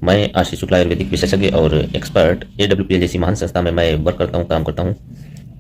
मैं आशीष शुक्ला आयुर्वेदिक विशेषज्ञ और एक्सपर्ट AWPL जैसी महान संस्था में मैं वर्क करता हूँ, काम करता हूँ।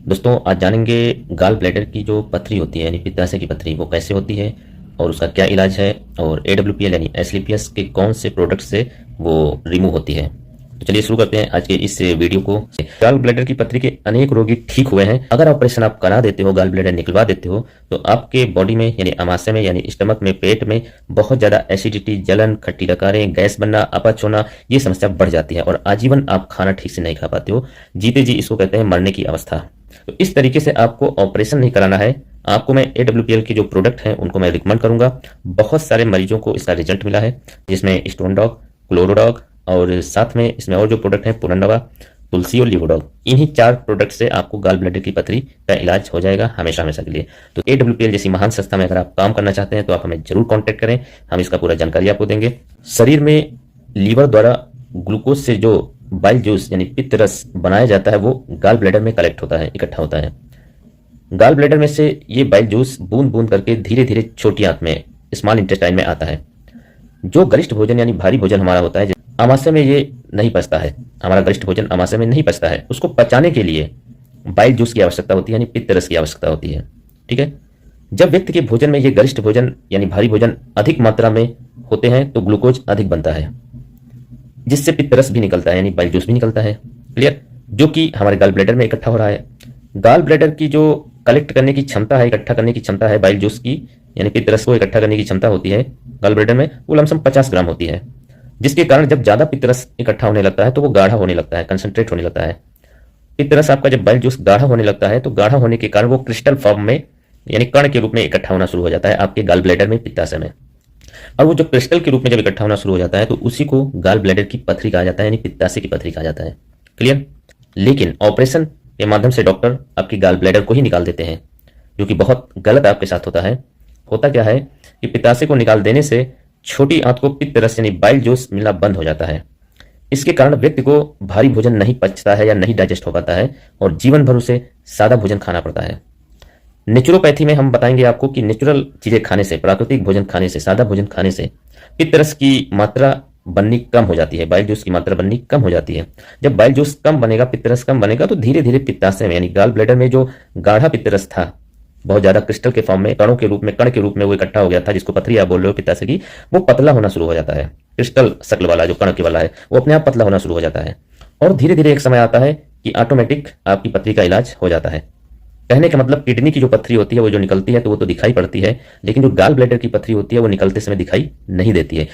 दोस्तों, आज जानेंगे गाल ब्लैडर की जो पथरी होती है यानी पित्ताशय की पथरी वो कैसे होती है और उसका क्या इलाज है और AWPL यानी एस्क्लेपियस के कौन से प्रोडक्ट से वो रिमूव होती है। तो चलिए शुरू करते हैं आज के इस वीडियो को। गाल ब्लैडर की पथरी के अनेक रोगी ठीक हुए हैं। अगर ऑपरेशन आप करा देते हो, गाल ब्लैडर निकलवा देते हो, तो आपके बॉडी में यानी अमाशय में यानी स्टमक में, पेट में बहुत ज्यादा एसिडिटी, जलन, खट्टी डकारें, गैस बनना, अपच होना, ये समस्या बढ़ जाती है और आजीवन आप खाना ठीक से नहीं खा पाते हो। जीते जी इसको कहते हैं मरने की अवस्था। तो इस तरीके से आपको ऑपरेशन नहीं कराना है। आपको मैं AWPL के जो प्रोडक्ट हैं उनको मैं रिकमेंड करूंगा। बहुत सारे मरीजों को इसका रिजल्ट मिला है, जिसमें स्टोन डॉग, क्लोरोडॉग और साथ में इसमें और जो प्रोडक्ट है पुरंदवा, तुलसी और लिवोडॉग। इन्हीं 4 प्रोडक्ट से आपको गाल ब्लैडर की पथरी का इलाज हो जाएगा हमेशा हमेशा के लिए। तो AWPL जैसी महान संस्था में अगर आप काम करना चाहते हैं तो आप हमें जरूर कांटेक्ट करें, हम इसका पूरा जानकारी आपको देंगे। शरीर में लीवर द्वारा ग्लूकोज से जो बाइल जूस यानी पित्त रस बनाया जाता है वो गाल ब्लैडर में कलेक्ट होता है, इकट्ठा होता है। गाल ब्लैडर में से ये बाइल जूस बूंद बूंद करके धीरे धीरे छोटी आंत में, स्मॉल इंटेस्टाइन में आता है। जो गरिष्ठ भोजन यानी भारी भोजन हमारा होता है, अमाशय में ये नहीं पचता है। हमारा गरिष्ठ भोजन अमाशय में नहीं पचता है। उसको पचाने के लिए बाइल जूस की आवश्यकता होती है, यानी पित्त रस की आवश्यकता होती है। ठीक है। जब व्यक्ति के भोजन में ये गरिष्ठ भोजन यानी भारी भोजन अधिक मात्रा में होते हैं तो ग्लूकोज अधिक बनता है, जिससे पित्त रस भी निकलता है यानी बाइल जूस भी निकलता है। क्लियर। जो कि हमारे गाल ब्लैडर में इकट्ठा हो रहा है। गाल ब्लैडर की जो कलेक्ट करने की क्षमता है, इकट्ठा करने की क्षमता है बाइल जूस की यानी पित्त रस को इकट्ठा करने की क्षमता होती है गाल ब्लैडर में, वो लमसम 50 ग्राम होती है। जिसके कारण जब ज्यादा पित्त रस इकट्ठा होने लगता है तो वो गाढ़ा होने लगता है, कंसंट्रेट होने लगता है। पित्त रस आपका जब बाइल जूस गाढ़ा होने लगता है तो गाढ़ा होने के कारण वो क्रिस्टल फॉर्म में यानी कण के रूप में इकट्ठा होना शुरू हो जाता है आपके गाल ब्लैडर में, पित्ताशय में। और वो जो क्रिस्टल के रूप में जब इकट्ठा होना शुरू हो जाता है तो उसी को गाल ब्लैडर की पथरी कहा जाता है, यानी पित्ताशय की पथरी कहा जाता है। क्लियर। लेकिन ऑपरेशन के माध्यम से डॉक्टर आपकी गाल ब्लैडर को ही निकाल देते हैं, जो कि बहुत गलत आपके साथ होता है। होता क्या है कि पित्ताशय को निकाल देने से छोटी आंत को पित्त रस यानी बाइल जूस मिलना बंद हो जाता है। इसके कारण व्यक्ति को भारी भोजन नहीं पचता है या नहीं डाइजेस्ट हो पाता है और जीवन भर उसे सादा भोजन खाना पड़ता है। नेचुरोपैथी में हम बताएंगे आपको कि नेचुरल चीजें खाने से, प्राकृतिक भोजन खाने से, सादा भोजन खाने से पित्त रस की मात्रा बननी कम हो जाती है, बाइल जूस की मात्रा बननी कम हो जाती है। जब बाइल जूस कम बनेगा, पित्त रस कम बनेगा, तो धीरे धीरे पित्ताशय में यानी गाल ब्लैडर में जो गाढ़ा पित्त रस था, बहुत ज्यादा क्रिस्टल के फॉर्म में, कणों के रूप में, कण के रूप में वो इकट्ठा हो गया था, जिसको पथरी आप बोल रहे हो पित्ताशय की, वो पतला होना शुरू हो जाता है। क्रिस्टल शक्ल वाला जो कण के वाला है वो अपने आप पतला होना शुरू हो जाता है और धीरे धीरे एक समय आता है कि ऑटोमेटिक आपकी पथरी का इलाज हो जाता है। कहने का मतलब किडनी की जो पथरी होती है वो जो निकलती है तो वो तो दिखाई पड़ती है, लेकिन जो गाल ब्लैडर की पथरी होती है वो निकलते समय दिखाई नहीं देती है।